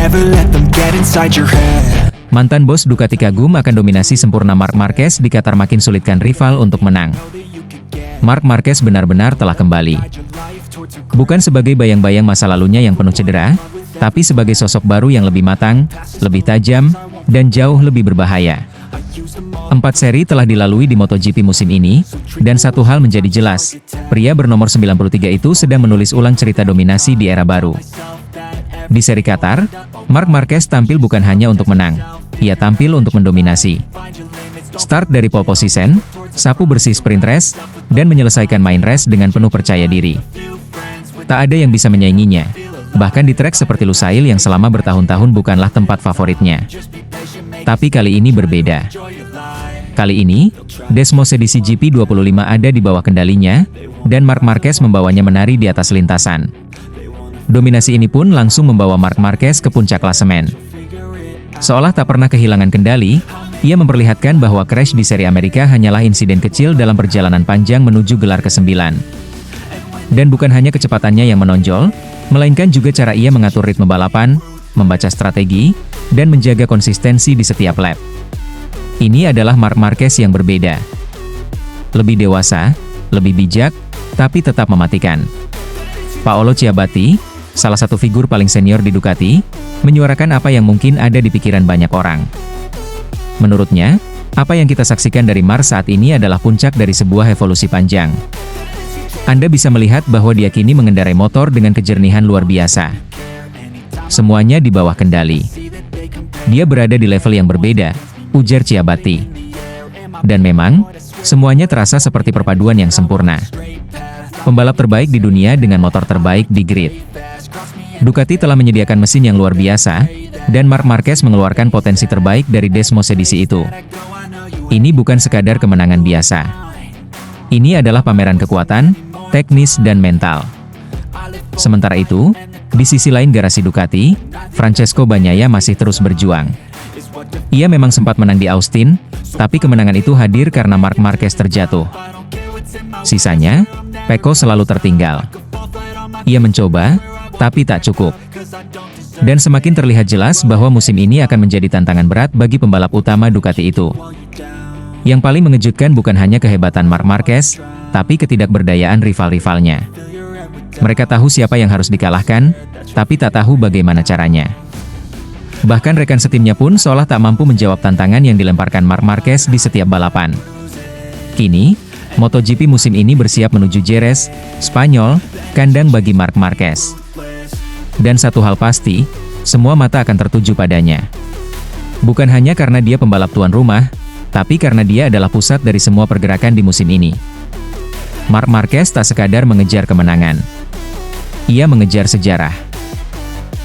Never let them get inside your head. Mantan bos Ducati kagum akan dominasi sempurna Marc Marquez di Qatar makin sulitkan rival untuk menang. Marc Marquez benar-benar telah kembali. Bukan sebagai bayang-bayang masa lalunya yang penuh cedera, tapi sebagai sosok baru yang lebih matang, lebih tajam, dan jauh lebih berbahaya. 4 seri telah dilalui di MotoGP musim ini, dan satu hal menjadi jelas, pria bernomor 93 itu sedang menulis ulang cerita dominasi di era baru. Di seri Qatar, Marc Marquez tampil bukan hanya untuk menang, ia tampil untuk mendominasi. Start dari pole position, sapu bersih sprint race, dan menyelesaikan main race dengan penuh percaya diri. Tak ada yang bisa menyainginya, bahkan di trek seperti Lusail yang selama bertahun-tahun bukanlah tempat favoritnya. Tapi kali ini berbeda. Kali ini, Desmos edisi GP25 ada di bawah kendalinya, dan Marc Marquez membawanya menari di atas lintasan. Dominasi ini pun langsung membawa Marc Marquez ke puncak klasemen. Seolah tak pernah kehilangan kendali, ia memperlihatkan bahwa crash di seri Amerika hanyalah insiden kecil dalam perjalanan panjang menuju gelar ke-9. Dan bukan hanya kecepatannya yang menonjol, melainkan juga cara ia mengatur ritme balapan, membaca strategi, dan menjaga konsistensi di setiap lap. Ini adalah Marc Marquez yang berbeda. Lebih dewasa, lebih bijak, tapi tetap mematikan. Paolo Ciabatti, salah satu figur paling senior di Ducati, menyuarakan apa yang mungkin ada di pikiran banyak orang. Menurutnya, apa yang kita saksikan dari Marc saat ini adalah puncak dari sebuah evolusi panjang. Anda bisa melihat bahwa dia kini mengendarai motor dengan kejernihan luar biasa. Semuanya di bawah kendali. Dia berada di level yang berbeda, ujar Ciabatti. Dan memang, semuanya terasa seperti perpaduan yang sempurna. Pembalap terbaik di dunia dengan motor terbaik di grid. Ducati telah menyediakan mesin yang luar biasa, dan Marc Marquez mengeluarkan potensi terbaik dari Desmos edisi itu. Ini bukan sekadar kemenangan biasa. Ini adalah pameran kekuatan, teknis dan mental. Sementara itu, di sisi lain garasi Ducati, Francesco Bagnaia masih terus berjuang. Ia memang sempat menang di Austin, tapi kemenangan itu hadir karena Marc Marquez terjatuh. Sisanya, Pecco selalu tertinggal. Ia mencoba, tapi tak cukup. Dan semakin terlihat jelas bahwa musim ini akan menjadi tantangan berat bagi pembalap utama Ducati itu. Yang paling mengejutkan bukan hanya kehebatan Marc Marquez, tapi ketidakberdayaan rival-rivalnya. Mereka tahu siapa yang harus dikalahkan, tapi tak tahu bagaimana caranya. Bahkan rekan setimnya pun seolah tak mampu menjawab tantangan yang dilemparkan Marc Marquez di setiap balapan. Kini, MotoGP musim ini bersiap menuju Jerez, Spanyol, kandang bagi Marc Marquez. Dan satu hal pasti, semua mata akan tertuju padanya. Bukan hanya karena dia pembalap tuan rumah, tapi karena dia adalah pusat dari semua pergerakan di musim ini. Marc Marquez tak sekadar mengejar kemenangan. Ia mengejar sejarah.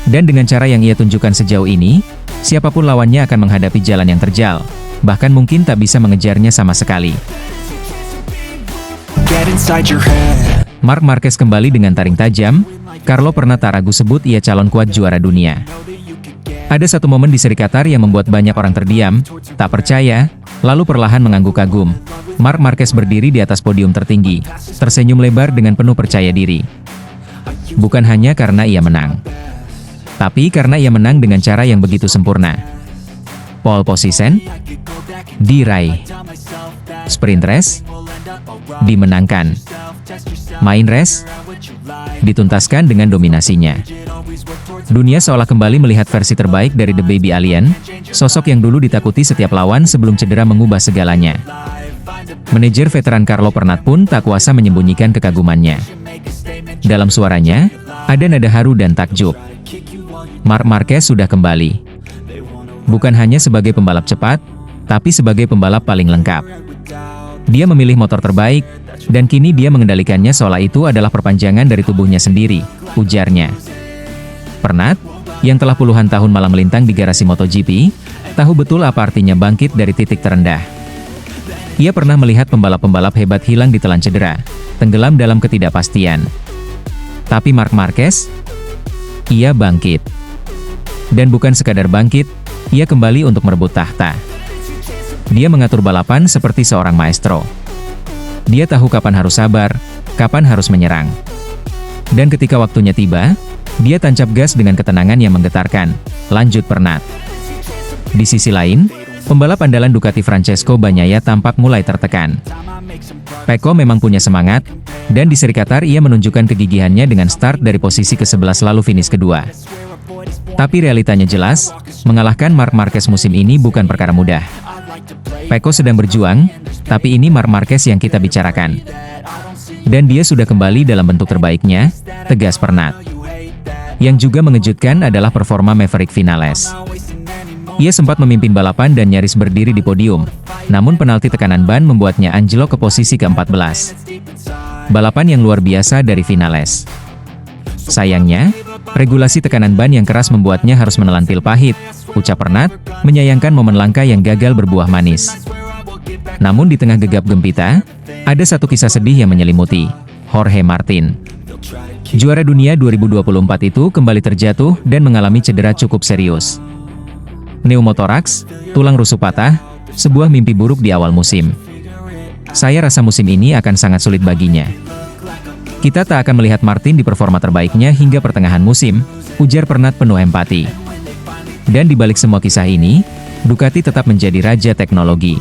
Dan dengan cara yang ia tunjukkan sejauh ini, siapapun lawannya akan menghadapi jalan yang terjal, bahkan mungkin tak bisa mengejarnya sama sekali. Marc Marquez kembali dengan taring tajam. Carlo pernah tak ragu sebut ia calon kuat juara dunia. Ada satu momen di seri Qatar yang membuat banyak orang terdiam, tak percaya, lalu perlahan mengangguk kagum. Marc Marquez berdiri di atas podium tertinggi, tersenyum lebar dengan penuh percaya diri. Bukan hanya karena ia menang, tapi karena ia menang dengan cara yang begitu sempurna. Pole position diraih, sprint race dimenangkan, main race dituntaskan dengan dominasinya. Dunia seolah kembali melihat versi terbaik dari The Baby Alien, sosok yang dulu ditakuti setiap lawan sebelum cedera mengubah segalanya. Manajer veteran Carlo Pernat pun tak kuasa menyembunyikan kekagumannya. Dalam suaranya, ada nada haru dan takjub. Marc Marquez sudah kembali. Bukan hanya sebagai pembalap cepat, tapi sebagai pembalap paling lengkap. Dia memilih motor terbaik, dan kini dia mengendalikannya seolah itu adalah perpanjangan dari tubuhnya sendiri, ujarnya. Pernat, yang telah puluhan tahun malam melintang di garasi MotoGP, tahu betul apa artinya bangkit dari titik terendah. Ia pernah melihat pembalap-pembalap hebat hilang ditelan cedera, tenggelam dalam ketidakpastian. Tapi Marc Marquez, ia bangkit. Dan bukan sekadar bangkit, ia kembali untuk merebut tahta. Dia mengatur balapan seperti seorang maestro. Dia tahu kapan harus sabar, kapan harus menyerang. Dan ketika waktunya tiba, Dia tancap gas dengan ketenangan yang menggetarkan. Lanjut Pernat. Di sisi lain, pembalap andalan Ducati Francesco Bagnaia tampak mulai tertekan. Pecco memang punya semangat, dan di seri Qatar ia menunjukkan kegigihannya dengan start dari posisi ke-11 lalu finish kedua. Tapi realitanya jelas, mengalahkan Marc Marquez musim ini bukan perkara mudah. Pecco sedang berjuang, tapi ini Marc Marquez yang kita bicarakan. Dan dia sudah kembali dalam bentuk terbaiknya, tegas Pernat. Yang juga mengejutkan adalah performa Maverick Vinales. Ia sempat memimpin balapan dan nyaris berdiri di podium, namun penalti tekanan ban membuatnya anjlok ke posisi ke-14. Balapan yang luar biasa dari Vinales. Sayangnya, regulasi tekanan ban yang keras membuatnya harus menelan pil pahit, ucap Pernat, menyayangkan momen langka yang gagal berbuah manis. Namun di tengah gegap gempita, ada satu kisah sedih yang menyelimuti, Jorge Martin. Juara dunia 2024 itu kembali terjatuh dan mengalami cedera cukup serius. Pneumotoraks, tulang rusuk patah, sebuah mimpi buruk di awal musim. Saya rasa musim ini akan sangat sulit baginya. Kita tak akan melihat Martin di performa terbaiknya hingga pertengahan musim, ujar Pernat penuh empati. Dan di balik semua kisah ini, Ducati tetap menjadi raja teknologi.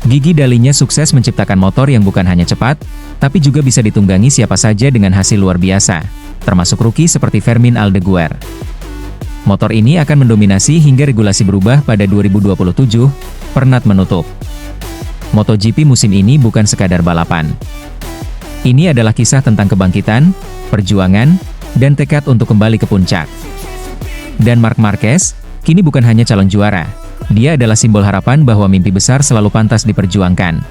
Gigi Dalinya sukses menciptakan motor yang bukan hanya cepat, tapi juga bisa ditunggangi siapa saja dengan hasil luar biasa, termasuk rookie seperti Fermin Aldeguer. Motor ini akan mendominasi hingga regulasi berubah pada 2027, Pernat menutup. MotoGP musim ini bukan sekadar balapan. Ini adalah kisah tentang kebangkitan, perjuangan, dan tekad untuk kembali ke puncak. Dan Marc Marquez, kini bukan hanya calon juara, dia adalah simbol harapan bahwa mimpi besar selalu pantas diperjuangkan.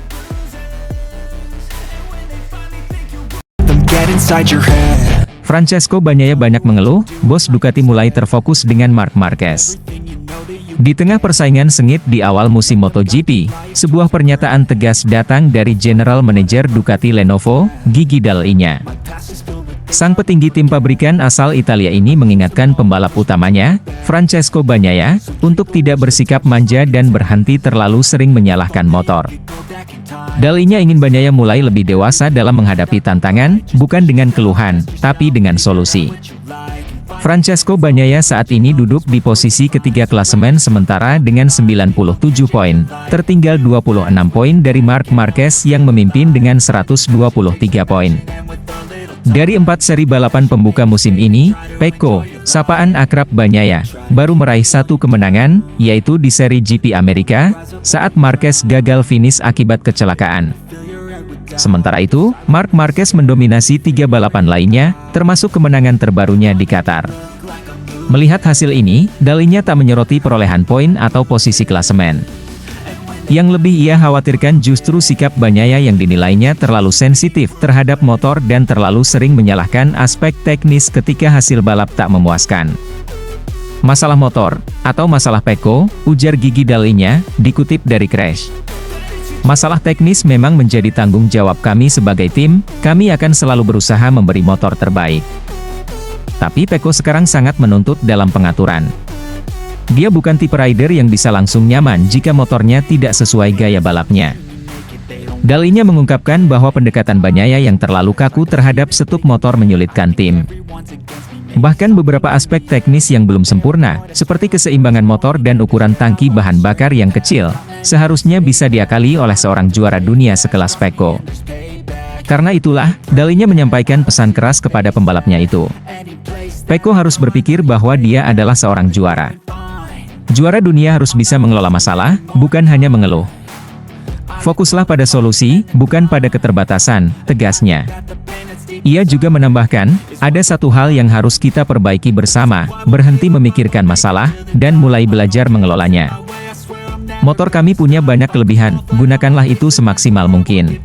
Get inside your head. Francesco Bagnaia banyak mengeluh, bos Ducati mulai terfokus dengan Marc Marquez. Di tengah persaingan sengit di awal musim MotoGP, sebuah pernyataan tegas datang dari General Manager Ducati Lenovo, Gigi Dall'Igna. Sang petinggi tim pabrikan asal Italia ini mengingatkan pembalap utamanya, Francesco Bagnaia, untuk tidak bersikap manja dan berhenti terlalu sering menyalahkan motor. Dall'Igna ingin Bagnaia mulai lebih dewasa dalam menghadapi tantangan, bukan dengan keluhan, tapi dengan solusi. Francesco Bagnaia saat ini duduk di posisi ketiga klasemen sementara dengan 97 poin, tertinggal 26 poin dari Marc Marquez yang memimpin dengan 123 poin. Dari 4 seri balapan pembuka musim ini, Pecco, sapaan akrab Bagnaia, baru meraih 1 kemenangan, yaitu di seri GP Amerika, saat Marquez gagal finish akibat kecelakaan. Sementara itu, Marc Marquez mendominasi 3 balapan lainnya, termasuk kemenangan terbarunya di Qatar. Melihat hasil ini, Dall'Igna tak menyoroti perolehan poin atau posisi klasemen. Yang lebih ia khawatirkan justru sikap Bagnaia yang dinilainya terlalu sensitif terhadap motor dan terlalu sering menyalahkan aspek teknis ketika hasil balap tak memuaskan. Masalah motor, atau masalah Pecco, ujar Gigi Dall'Igna, dikutip dari Crash. Masalah teknis memang menjadi tanggung jawab kami sebagai tim, kami akan selalu berusaha memberi motor terbaik. Tapi Pecco sekarang sangat menuntut dalam pengaturan. Dia bukan tipe rider yang bisa langsung nyaman jika motornya tidak sesuai gaya balapnya. Dall'Igna mengungkapkan bahwa pendekatan Bagnaia yang terlalu kaku terhadap setup motor menyulitkan tim. Bahkan beberapa aspek teknis yang belum sempurna, seperti keseimbangan motor dan ukuran tangki bahan bakar yang kecil, seharusnya bisa diakali oleh seorang juara dunia sekelas Pecco. Karena itulah, Dall'Igna menyampaikan pesan keras kepada pembalapnya itu. Pecco harus berpikir bahwa dia adalah seorang juara. Juara dunia harus bisa mengelola masalah, bukan hanya mengeluh. Fokuslah pada solusi, bukan pada keterbatasan, tegasnya. Ia juga menambahkan, ada satu hal yang harus kita perbaiki bersama, berhenti memikirkan masalah, dan mulai belajar mengelolanya. Motor kami punya banyak kelebihan, gunakanlah itu semaksimal mungkin.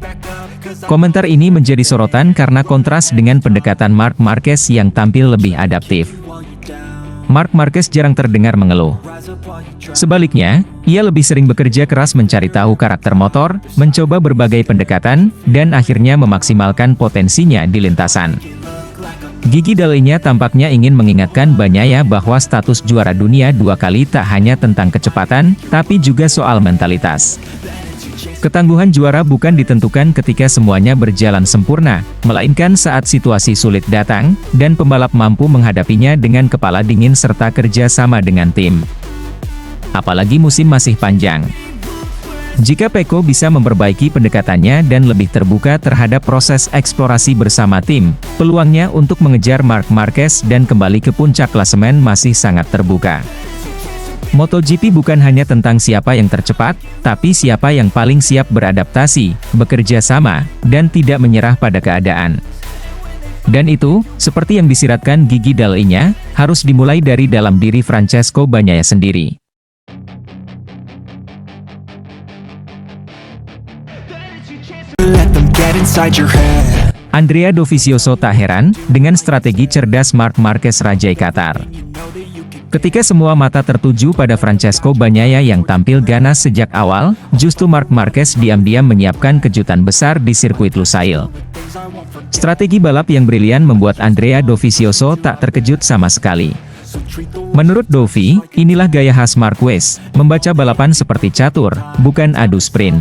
Komentar ini menjadi sorotan karena kontras dengan pendekatan Marc Marquez yang tampil lebih adaptif. Marc Marquez jarang terdengar mengeluh. Sebaliknya, ia lebih sering bekerja keras mencari tahu karakter motor, mencoba berbagai pendekatan, dan akhirnya memaksimalkan potensinya di lintasan. Gigi Dall'Igna tampaknya ingin mengingatkan Bagnaia bahwa status juara dunia 2 kali tak hanya tentang kecepatan, tapi juga soal mentalitas. Ketangguhan juara bukan ditentukan ketika semuanya berjalan sempurna, melainkan saat situasi sulit datang, dan pembalap mampu menghadapinya dengan kepala dingin serta kerja sama dengan tim. Apalagi musim masih panjang. Jika Pecco bisa memperbaiki pendekatannya dan lebih terbuka terhadap proses eksplorasi bersama tim, peluangnya untuk mengejar Marc Marquez dan kembali ke puncak klasemen masih sangat terbuka. MotoGP bukan hanya tentang siapa yang tercepat, tapi siapa yang paling siap beradaptasi, bekerja sama, dan tidak menyerah pada keadaan. Dan itu, seperti yang disiratkan Gigi Dall'Igna, harus dimulai dari dalam diri Francesco Bagnaia sendiri. Let them get inside your head. Andrea Dovizioso tak heran dengan strategi cerdas Marc Marquez Rajai Qatar. Ketika semua mata tertuju pada Francesco Bagnaia yang tampil ganas sejak awal, justru Marc Marquez diam-diam menyiapkan kejutan besar di sirkuit Lusail. Strategi balap yang brilian membuat Andrea Dovizioso tak terkejut sama sekali. Menurut Dovi, inilah gaya khas Marquez, membaca balapan seperti catur, bukan adu sprint.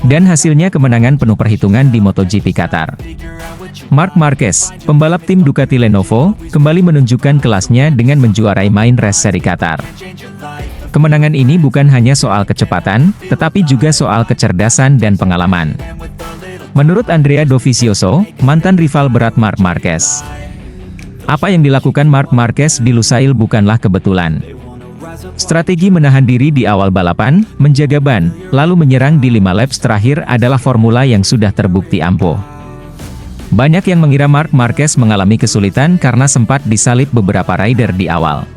Dan hasilnya kemenangan penuh perhitungan di MotoGP Qatar. Marc Marquez, pembalap tim Ducati Lenovo, kembali menunjukkan kelasnya dengan menjuarai main race seri Qatar. Kemenangan ini bukan hanya soal kecepatan, tetapi juga soal kecerdasan dan pengalaman. Menurut Andrea Dovizioso, mantan rival berat Marc Marquez. Apa yang dilakukan Marc Marquez di Lusail bukanlah kebetulan. Strategi menahan diri di awal balapan, menjaga ban, lalu menyerang di 5 laps terakhir adalah formula yang sudah terbukti ampuh. Banyak yang mengira Marc Marquez mengalami kesulitan karena sempat disalip beberapa rider di awal.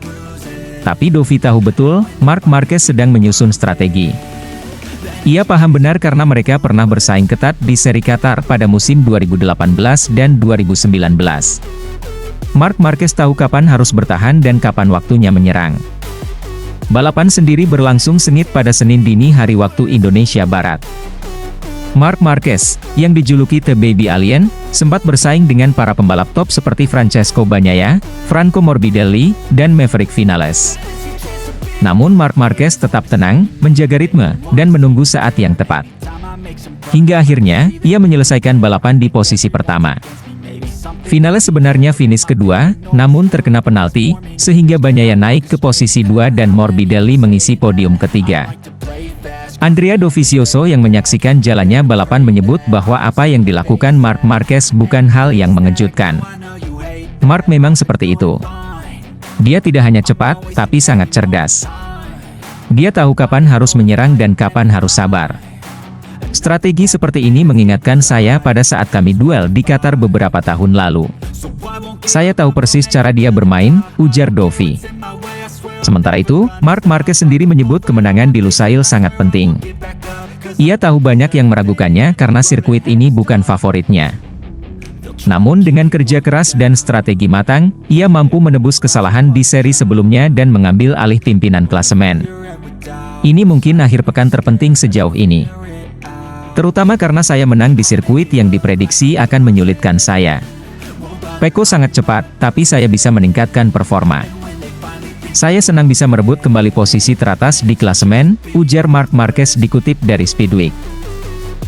Tapi Dovi tahu betul, Marc Marquez sedang menyusun strategi. Ia paham benar karena mereka pernah bersaing ketat di seri Qatar pada musim 2018 dan 2019. Marc Marquez tahu kapan harus bertahan dan kapan waktunya menyerang. Balapan sendiri berlangsung sengit pada Senin dini hari waktu Indonesia Barat. Marc Marquez, yang dijuluki The Baby Alien, sempat bersaing dengan para pembalap top seperti Francesco Bagnaia, Franco Morbidelli, dan Maverick Vinales. Namun Marc Marquez tetap tenang, menjaga ritme, dan menunggu saat yang tepat. Hingga akhirnya, ia menyelesaikan balapan di posisi pertama. Vinales sebenarnya finish kedua, namun terkena penalti, sehingga Bagnaia naik ke posisi 2 dan Morbidelli mengisi podium ketiga. Andrea Dovizioso yang menyaksikan jalannya balapan menyebut bahwa apa yang dilakukan Marc Marquez bukan hal yang mengejutkan. Marc memang seperti itu. Dia tidak hanya cepat, tapi sangat cerdas. Dia tahu kapan harus menyerang dan kapan harus sabar. Strategi seperti ini mengingatkan saya pada saat kami duel di Qatar beberapa tahun lalu. Saya tahu persis cara dia bermain, ujar Dovi. Sementara itu, Marc Marquez sendiri menyebut kemenangan di Lusail sangat penting. Ia tahu banyak yang meragukannya karena sirkuit ini bukan favoritnya. Namun dengan kerja keras dan strategi matang, ia mampu menebus kesalahan di seri sebelumnya dan mengambil alih pimpinan klasemen. Ini mungkin akhir pekan terpenting sejauh ini. Terutama karena saya menang di sirkuit yang diprediksi akan menyulitkan saya. Pecco sangat cepat, tapi saya bisa meningkatkan performa. Saya senang bisa merebut kembali posisi teratas di klasemen, ujar Marc Marquez dikutip dari Speedweek.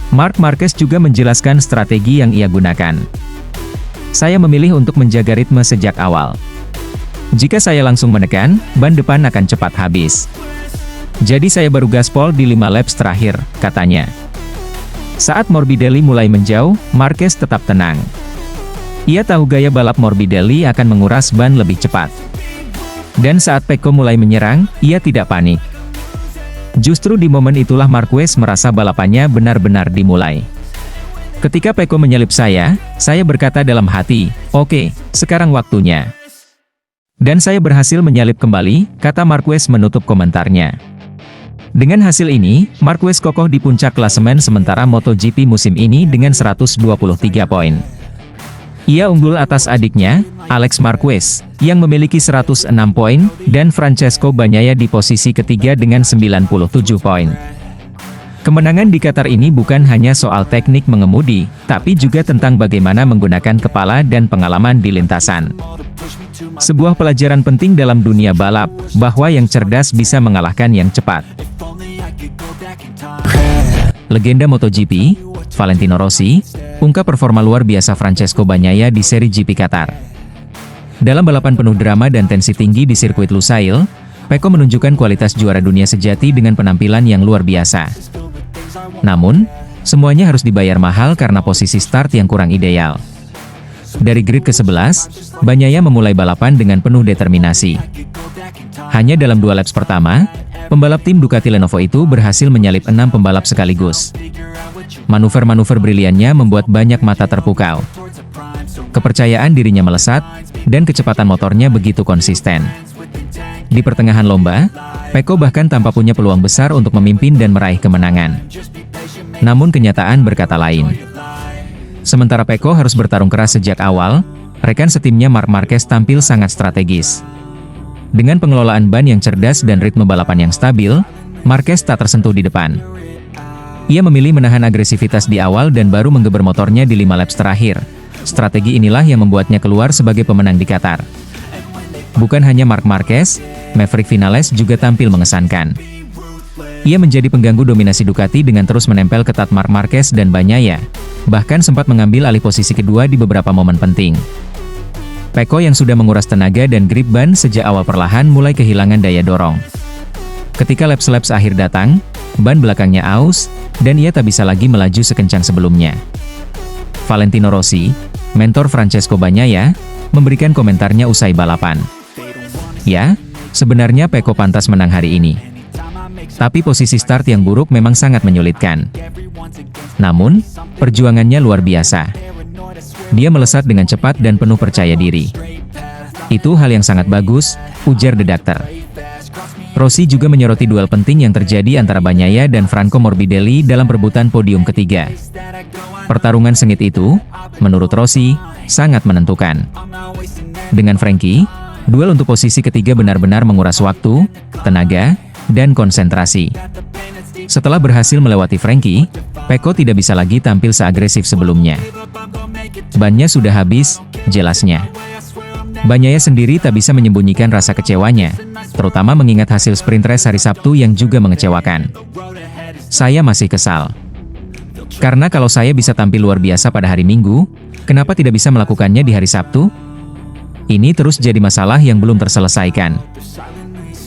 Marc Marquez juga menjelaskan strategi yang ia gunakan. Saya memilih untuk menjaga ritme sejak awal. Jika saya langsung menekan, ban depan akan cepat habis. Jadi saya baru gaspol di 5 laps terakhir, katanya. Saat Morbidelli mulai menjauh, Marquez tetap tenang. Ia tahu gaya balap Morbidelli akan menguras ban lebih cepat. Dan saat Pecco mulai menyerang, ia tidak panik. Justru di momen itulah Marquez merasa balapannya benar-benar dimulai. Ketika Pecco menyalip saya berkata dalam hati, "Oke, sekarang waktunya." Dan saya berhasil menyalip kembali, kata Marquez menutup komentarnya. Dengan hasil ini, Marquez kokoh di puncak klasemen sementara MotoGP musim ini dengan 123 poin. Ia unggul atas adiknya, Alex Marquez, yang memiliki 106 poin, dan Francesco Bagnaia di posisi ketiga dengan 97 poin. Kemenangan di Qatar ini bukan hanya soal teknik mengemudi, tapi juga tentang bagaimana menggunakan kepala dan pengalaman di lintasan. Sebuah pelajaran penting dalam dunia balap, bahwa yang cerdas bisa mengalahkan yang cepat. legenda MotoGP, Valentino Rossi, ungkap performa luar biasa Francesco Bagnaia di seri GP Qatar. Dalam balapan penuh drama dan tensi tinggi di sirkuit Lusail, Pecco menunjukkan kualitas juara dunia sejati dengan penampilan yang luar biasa. Namun, semuanya harus dibayar mahal karena posisi start yang kurang ideal. Dari grid ke-11, Bagnaia memulai balapan dengan penuh determinasi. Hanya dalam 2 laps pertama, pembalap tim Ducati Lenovo itu berhasil menyalip 6 pembalap sekaligus. Manuver-manuver briliannya membuat banyak mata terpukau. Kepercayaan dirinya melesat, dan kecepatan motornya begitu konsisten. Di pertengahan lomba, Pecco bahkan tanpa punya peluang besar untuk memimpin dan meraih kemenangan. Namun kenyataan berkata lain. Sementara Pecco harus bertarung keras sejak awal, rekan setimnya Marc Marquez tampil sangat strategis. Dengan pengelolaan ban yang cerdas dan ritme balapan yang stabil, Marquez tak tersentuh di depan. Ia memilih menahan agresivitas di awal dan baru menggeber motornya di 5 laps terakhir. Strategi inilah yang membuatnya keluar sebagai pemenang di Qatar. Bukan hanya Marc Marquez, Maverick Vinales juga tampil mengesankan. Ia menjadi pengganggu dominasi Ducati dengan terus menempel ketat Marc Marquez dan Bagnaia, bahkan sempat mengambil alih posisi kedua di beberapa momen penting. Pecco yang sudah menguras tenaga dan grip ban sejak awal perlahan mulai kehilangan daya dorong. Ketika laps-laps akhir datang, ban belakangnya aus, dan ia tak bisa lagi melaju sekencang sebelumnya. Valentino Rossi, mentor Francesco Bagnaia, memberikan komentarnya usai balapan. Ya, sebenarnya Pecco pantas menang hari ini. Tapi posisi start yang buruk memang sangat menyulitkan. Namun, perjuangannya luar biasa. Dia melesat dengan cepat dan penuh percaya diri. Itu hal yang sangat bagus, ujar The Doctor. Rossi juga menyoroti duel penting yang terjadi antara Bagnaia dan Franco Morbidelli dalam perebutan podium ketiga. Pertarungan sengit itu, menurut Rossi, sangat menentukan. Dengan Frankie, duel untuk posisi ketiga benar-benar menguras waktu, tenaga, dan konsentrasi. Setelah berhasil melewati Frankie, Pecco tidak bisa lagi tampil seagresif sebelumnya. Bannya sudah habis, jelasnya. Bagnaia sendiri tak bisa menyembunyikan rasa kecewanya, terutama mengingat hasil sprint race hari Sabtu yang juga mengecewakan. Saya masih kesal. Karena kalau saya bisa tampil luar biasa pada hari Minggu, kenapa tidak bisa melakukannya di hari Sabtu? Ini terus jadi masalah yang belum terselesaikan.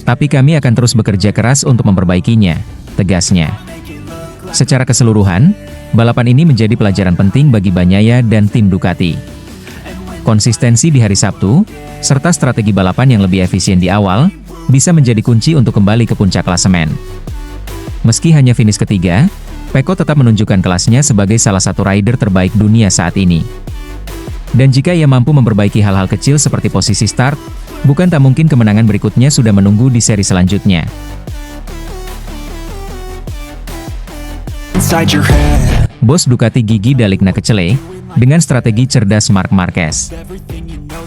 Tapi kami akan terus bekerja keras untuk memperbaikinya, tegasnya. Secara keseluruhan, balapan ini menjadi pelajaran penting bagi Bagnaia dan tim Ducati. Konsistensi di hari Sabtu, serta strategi balapan yang lebih efisien di awal, bisa menjadi kunci untuk kembali ke puncak klasemen. Meski hanya finish ketiga, Pecco tetap menunjukkan kelasnya sebagai salah satu rider terbaik dunia saat ini. Dan jika ia mampu memperbaiki hal-hal kecil seperti posisi start, bukan tak mungkin kemenangan berikutnya sudah menunggu di seri selanjutnya. Bos Ducati Gigi Dall'Igna-Kecele, dengan strategi cerdas Marc Marquez.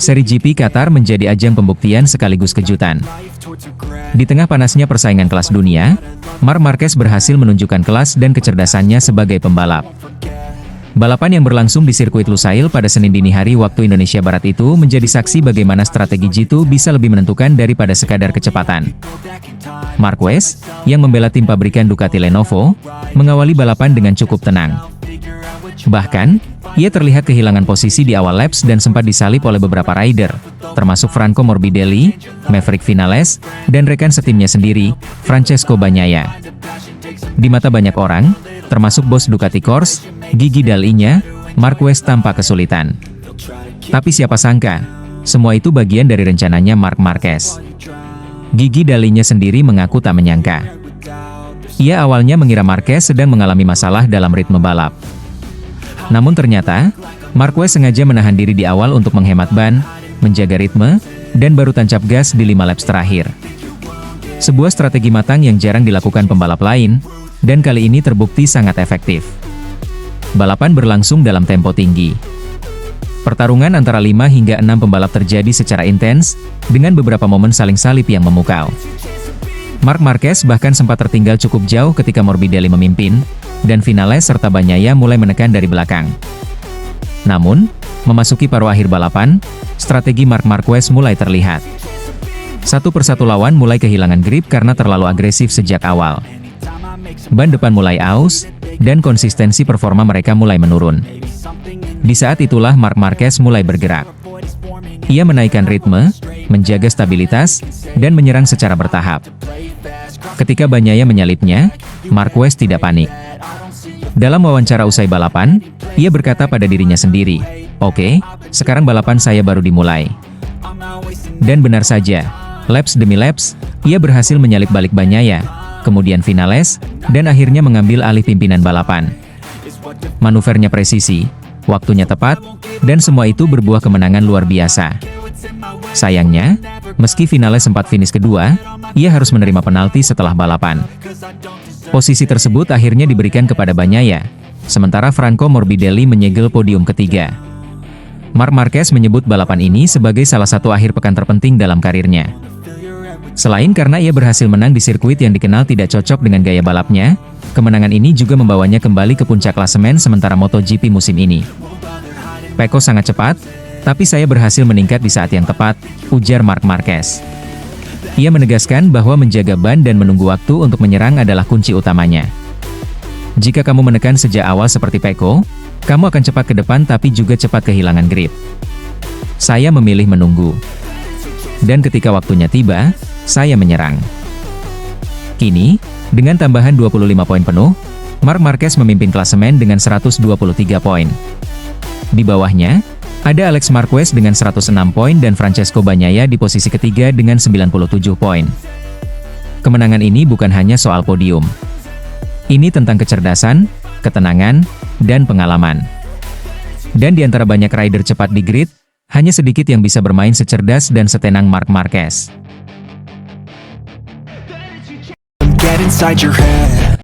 Seri GP Qatar menjadi ajang pembuktian sekaligus kejutan. Di tengah panasnya persaingan kelas dunia, Marc Marquez berhasil menunjukkan kelas dan kecerdasannya sebagai pembalap. Balapan yang berlangsung di sirkuit Lusail pada Senin dini hari waktu Indonesia Barat itu menjadi saksi bagaimana strategi jitu bisa lebih menentukan daripada sekadar kecepatan. Marquez, yang membela tim pabrikan Ducati Lenovo, mengawali balapan dengan cukup tenang. Bahkan, ia terlihat kehilangan posisi di awal laps dan sempat disalip oleh beberapa rider, termasuk Franco Morbidelli, Maverick Vinales, dan rekan setimnya sendiri, Francesco Bagnaia. Di mata banyak orang, termasuk bos Ducati Corse, Gigi Dall'Igna, Marquez tampak kesulitan. Tapi siapa sangka, semua itu bagian dari rencananya Marc Marquez. Gigi Dall'Igna sendiri mengaku tak menyangka. Ia awalnya mengira Marquez sedang mengalami masalah dalam ritme balap. Namun ternyata, Marquez sengaja menahan diri di awal untuk menghemat ban, menjaga ritme, dan baru tancap gas di 5 laps terakhir. Sebuah strategi matang yang jarang dilakukan pembalap lain, dan kali ini terbukti sangat efektif. Balapan berlangsung dalam tempo tinggi. Pertarungan antara 5 hingga 6 pembalap terjadi secara intens, dengan beberapa momen saling salip yang memukau. Marc Marquez bahkan sempat tertinggal cukup jauh ketika Morbidelli memimpin, dan Vinales serta Bagnaia mulai menekan dari belakang. Namun, memasuki paruh akhir balapan, strategi Marc Marquez mulai terlihat. Satu persatu lawan mulai kehilangan grip karena terlalu agresif sejak awal. Ban depan mulai aus, dan konsistensi performa mereka mulai menurun. Di saat itulah Marc Marquez mulai bergerak. Ia menaikkan ritme, menjaga stabilitas, dan menyerang secara bertahap. Ketika Bagnaia menyalipnya, Marquez tidak panik. Dalam wawancara usai balapan, ia berkata pada dirinya sendiri, "Oke, sekarang balapan saya baru dimulai." Dan benar saja, laps demi laps, ia berhasil menyalip balik Bagnaia, kemudian finales, dan akhirnya mengambil alih pimpinan balapan. Manuvernya presisi, waktunya tepat, dan semua itu berbuah kemenangan luar biasa. Sayangnya, meski finales sempat finish kedua, ia harus menerima penalti setelah balapan. Posisi tersebut akhirnya diberikan kepada Bagnaia, sementara Franco Morbidelli menyegel podium ketiga. Marc Marquez menyebut balapan ini sebagai salah satu akhir pekan terpenting dalam karirnya. Selain karena ia berhasil menang di sirkuit yang dikenal tidak cocok dengan gaya balapnya, kemenangan ini juga membawanya kembali ke puncak klasemen sementara MotoGP musim ini. "Pecco sangat cepat, tapi saya berhasil meningkat di saat yang tepat," ujar Marc Marquez. Ia menegaskan bahwa menjaga ban dan menunggu waktu untuk menyerang adalah kunci utamanya. "Jika kamu menekan sejak awal seperti Pecco, kamu akan cepat ke depan tapi juga cepat kehilangan grip. Saya memilih menunggu. Dan ketika waktunya tiba, saya menyerang." Kini, dengan tambahan 25 poin penuh, Marc Marquez memimpin klasemen dengan 123 poin. Di bawahnya, ada Alex Marquez dengan 106 poin dan Francesco Bagnaia di posisi ketiga dengan 97 poin. Kemenangan ini bukan hanya soal podium. Ini tentang kecerdasan, ketenangan, dan pengalaman. Dan di antara banyak rider cepat di grid, hanya sedikit yang bisa bermain secerdas dan setenang Marc Marquez. Get inside your head.